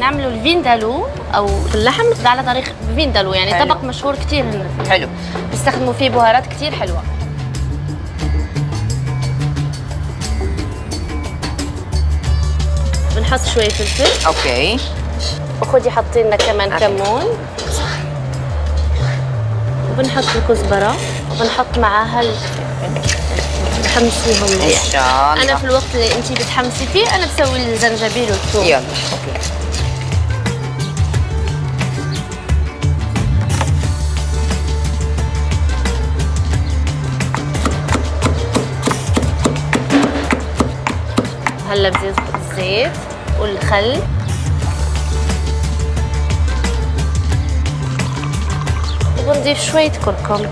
نعملوا الفيندالو او في اللحم على طريق فيندالو، يعني حلو. طبق مشهور كثير هنا. حلو. بيستخدموا فيه بهارات كثير حلوه. بنحط شوي فلفل. اوكي. وخدي حطي لنا كمان كمون. وبنحط الكزبره وبنحط معاها بحمصيهم. ان شاء الله. انا في الوقت اللي انت بتحمسي فيه انا بسوي الزنجبيل والثوم. يلا اوكي. هلا بزيد الزيت والخل. وبنضيف شوية كركم.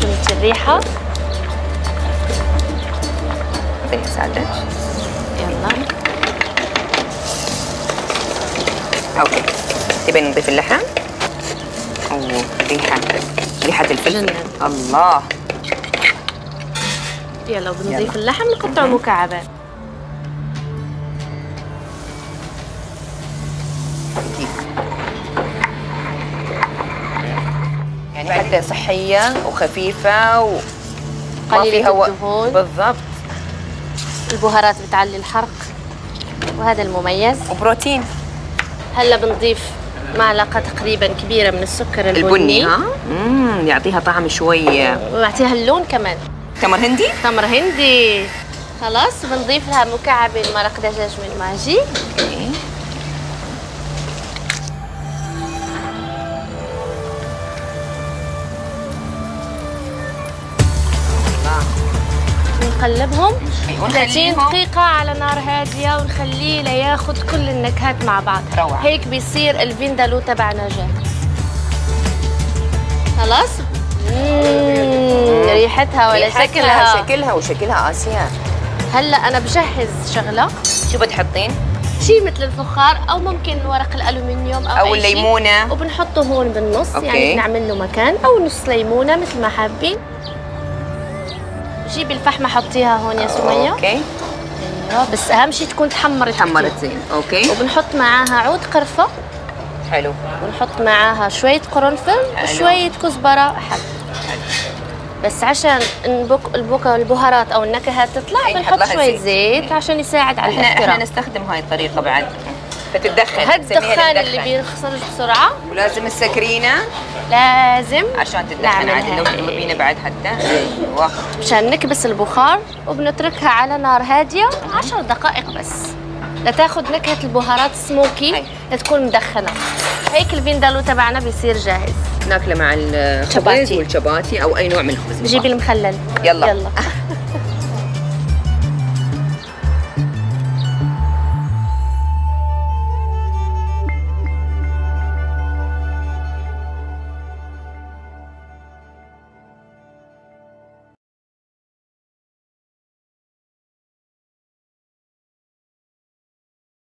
شمتي الريحة؟ اعطيني ساعدة. يلا. اوكي. تبين نضيف اللحم؟ اوه ريحة الفلفل. جنن. الله. يلا وبنضيف اللحم نقطعه مكعبات. يعني حتى صحية وخفيفة وما قليلة فيها الدهون. بالضبط. البهارات بتعلي الحرق وهذا المميز. وبروتين. هلا بنضيف معلقة تقريبا كبيرة من السكر البني. ها؟ يعطيها طعم شوية. ويعطيها اللون كمان. تمر هندي؟ تمر هندي. خلاص بنضيف لها مكعبين مرق دجاج من ماجي. اوكي. نقلبهم ونخليهم 30 دقيقة على نار هادية ونخليه لياخذ كل النكهات مع بعض. روعة. هيك بيصير الفيندالو تبعنا جاهز. خلاص. ريحتها ولا شكلها. شكلها آسيا. هلا أنا بجهز شغلة. شو بتحطين؟ شيء مثل الفخار أو ممكن ورق الألومنيوم أو أي شيء. الليمونة. وبنحطه هون بالنص. أوكي. يعني بنعمل له مكان أو نص ليمونة مثل ما حابين. جيبي الفحمة حطيها هون يا سمية. اوكي. ايوه بس اهم شيء تكون تحمرت زين. اوكي. وبنحط معاها عود قرفة. حلو. ونحط معاها شوية قرنفل وشوية كزبرة حب. بس عشان البهارات او النكهات تطلع بنحط شوية زيت عشان يساعد على الاحتراق. احنا نستخدم هاي الطريقة بعد فتتدخن. هالدخان اللي بيخرج بسرعة. ولازم السكرينة لازم عشان تتدخن عادي. لو تقلبينه بعد حتى. ايوه. مشان نكبس البخار وبنتركها على نار هادية 10 دقائق بس لتاخذ نكهة البهارات سموكي لتكون مدخنة. هيك الفيندالو تبعنا بيصير جاهز. ناكله مع الخبز والشباتي او اي نوع من الخبز. بجيبي المخلل. يلا.